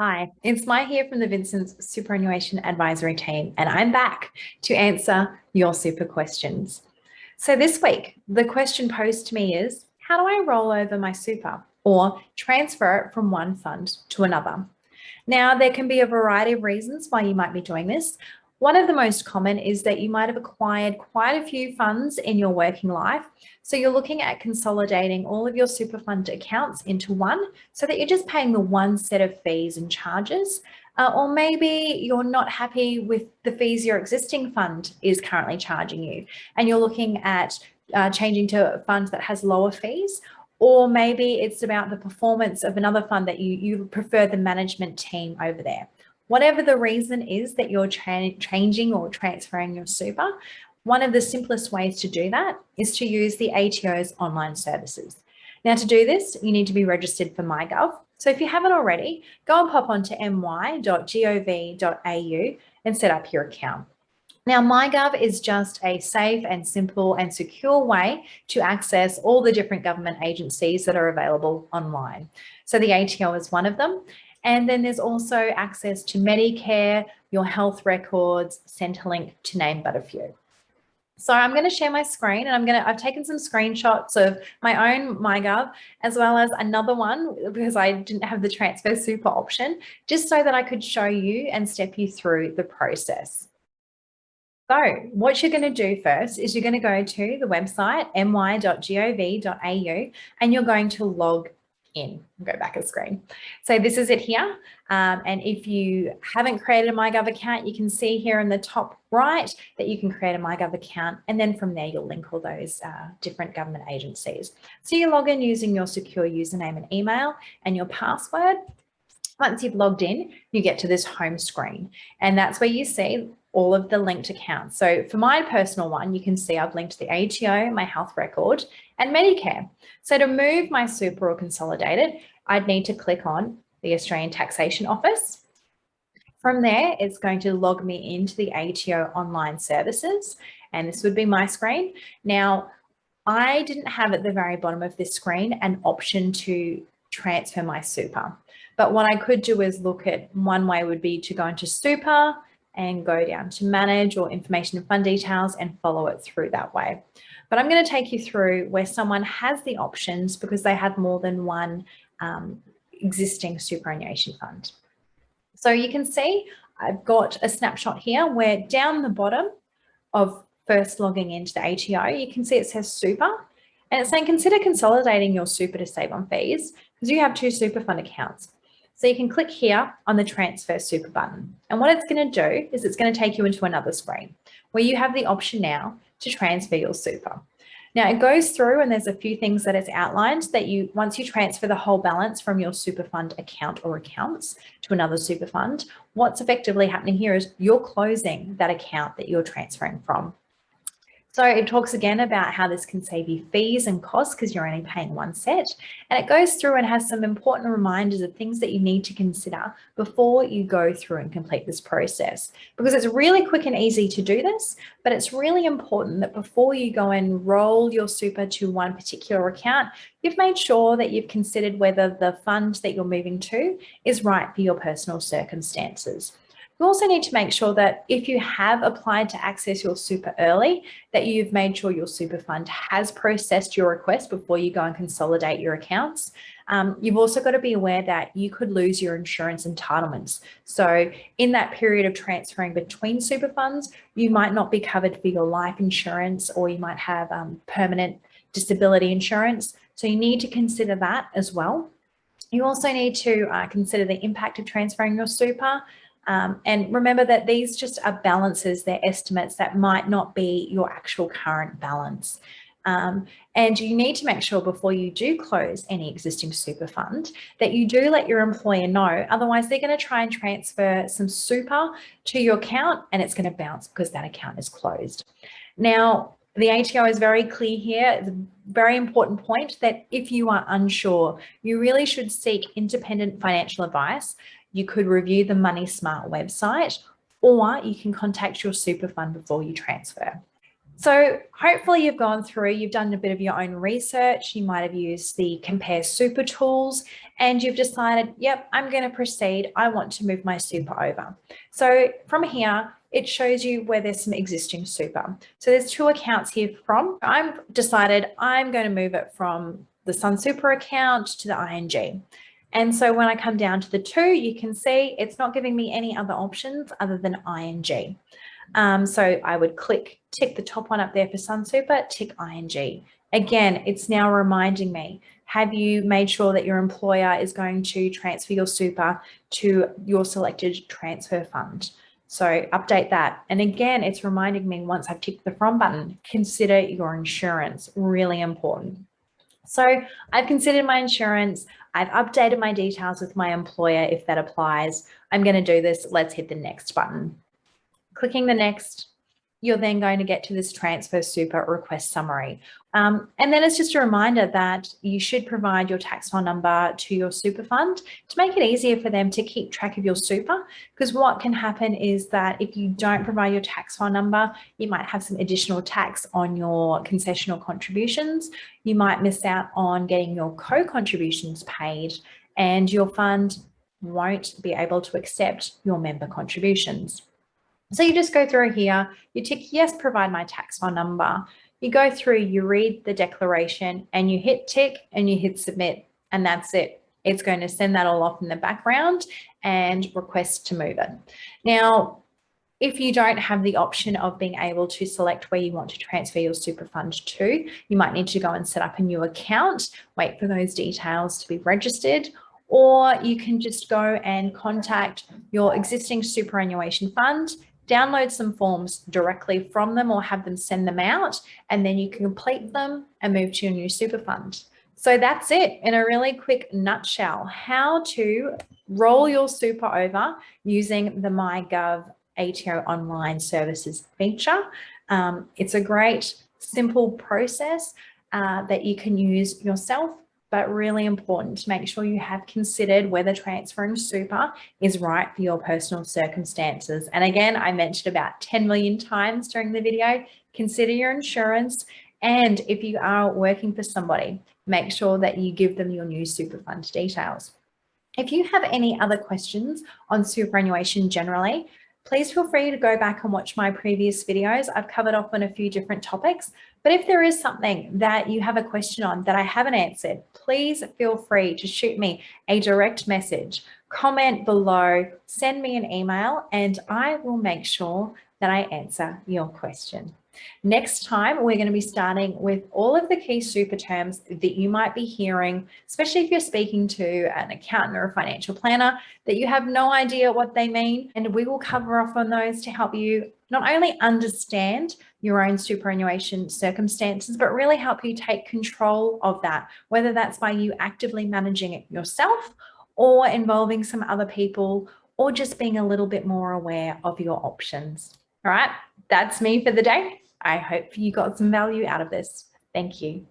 Hi, it's Mai here from the Vincent's Superannuation Advisory Team, and I'm back to answer your super questions. So this week, the question posed to me is, how do I roll over my super or transfer it from one fund to another? Now, there can be a variety of reasons why you might be doing this. One of the most common is that you might have acquired quite a few funds in your working life. So you're looking at consolidating all of your super fund accounts into one so that you're just paying the one set of fees and charges. Or maybe you're not happy with the fees your existing fund is currently charging you, and you're looking at changing to a fund that has lower fees. Or maybe it's about the performance of another fund that you prefer the management team over there. Whatever the reason is that you're changing or transferring your super, one of the simplest ways to do that is to use the ATO's online services. Now, to do this, you need to be registered for MyGov. So if you haven't already, go and pop onto my.gov.au and set up your account. Now, MyGov is just a safe and simple and secure way to access all the different government agencies that are available online. So the ATO is one of them. And then there's also access to Medicare, your health records, Centrelink, to name but a few. So I'm going to share my screen, and I've taken some screenshots of my own MyGov as well as another one because I didn't have the transfer super option, just so that I could show you and step you through the process. So what you're going to do first is you're going to go to the website my.gov.au and you're going to log in. Go back a screen. So this is it here. And if you haven't created a MyGov account, you can see here in the top right that you can create a MyGov account. And then from there, you'll link all those different government agencies. So you log in using your secure username and email and your password. Once you've logged in, you get to this home screen, and that's where you see all of the linked accounts. So for my personal one, you can see I've linked the ATO, my health record, and Medicare. So to move my super or consolidate it, I'd need to click on the Australian Taxation Office. From there, it's going to log me into the ATO online services, and this would be my screen. Now, I didn't have at the very bottom of this screen an option to transfer my super. But what I could do is look at, one way would be to go into super and go down to manage or information and fund details and follow it through that way. But I'm going to take you through where someone has the options because they have more than one existing superannuation fund. So you can see I've got a snapshot here where down the bottom of first logging into the ATO, you can see it says super. And it's saying consider consolidating your super to save on fees because you have two super fund accounts. So you can click here on the transfer super button. And what it's going to do is it's going to take you into another screen where you have the option now to transfer your super. Now it goes through and there's a few things that it's outlined that once you transfer the whole balance from your super fund account or accounts to another super fund, what's effectively happening here is you're closing that account that you're transferring from. So it talks again about how this can save you fees and costs because you're only paying one set. And it goes through and has some important reminders of things that you need to consider before you go through and complete this process. Because it's really quick and easy to do this, but it's really important that before you go and roll your super to one particular account, you've made sure that you've considered whether the fund that you're moving to is right for your personal circumstances. You also need to make sure that if you have applied to access your super early, that you've made sure your super fund has processed your request before you go and consolidate your accounts. You've also got to be aware that you could lose your insurance entitlements. So in that period of transferring between super funds, you might not be covered for your life insurance, or you might have permanent disability insurance. So you need to consider that as well. You also need to consider the impact of transferring your super. And remember that these just are balances, they're estimates that might not be your actual current balance. And you need to make sure before you do close any existing super fund that you do let your employer know. Otherwise, they're going to try and transfer some super to your account and it's going to bounce because that account is closed. Now, the ATO is very clear here. It's a very important point that if you are unsure, you really should seek independent financial advice. You could review the Money Smart website, or you can contact your super fund before you transfer. So hopefully you've gone through, you've done a bit of your own research. You might have used the Compare Super tools and you've decided, yep, I'm going to proceed. I want to move my super over. So from here, it shows you where there's some existing super. So there's 2 accounts here from. I've decided I'm going to move it from the Sun Super account to the ING. And so when I come down to the 2, you can see it's not giving me any other options other than ING. So I would tick the top one up there for Sun Super, tick ING. Again, it's now reminding me, have you made sure that your employer is going to transfer your super to your selected transfer fund? So update that. And again, it's reminding me once I've ticked the from button, consider your insurance, really important. So I've considered my insurance. I've updated my details with my employer if that applies. I'm going to do this. Let's hit the next button. Clicking the next, you're then going to get to this transfer super request summary. And then it's just a reminder that you should provide your tax file number to your super fund to make it easier for them to keep track of your super. Because what can happen is that if you don't provide your tax file number, you might have some additional tax on your concessional contributions. You might miss out on getting your co-contributions paid, and your fund won't be able to accept your member contributions. So you just go through here, you tick yes, provide my tax file number. You go through, you read the declaration and you hit tick and you hit submit, and that's it. It's going to send that all off in the background and request to move it. Now, if you don't have the option of being able to select where you want to transfer your super fund to, you might need to go and set up a new account, wait for those details to be registered, or you can just go and contact your existing superannuation fund, download some forms directly from them or have them send them out, and then you can complete them and move to your new super fund. So that's it in a really quick nutshell, how to roll your super over using the MyGov ATO online services feature. It's a great, simple process that you can use yourself, but really important to make sure you have considered whether transferring super is right for your personal circumstances. And again, I mentioned about 10 million times during the video, consider your insurance. And if you are working for somebody, make sure that you give them your new super fund details. If you have any other questions on superannuation generally, please feel free to go back and watch my previous videos. I've covered off on a few different topics, but if there is something that you have a question on that I haven't answered, please feel free to shoot me a direct message, comment below, send me an email, and I will make sure that I answer your question. Next time, we're going to be starting with all of the key super terms that you might be hearing, especially if you're speaking to an accountant or a financial planner, that you have no idea what they mean. And we will cover off on those to help you not only understand your own superannuation circumstances, but really help you take control of that, whether that's by you actively managing it yourself or involving some other people, or just being a little bit more aware of your options. All right, that's me for the day. I hope you got some value out of this. Thank you.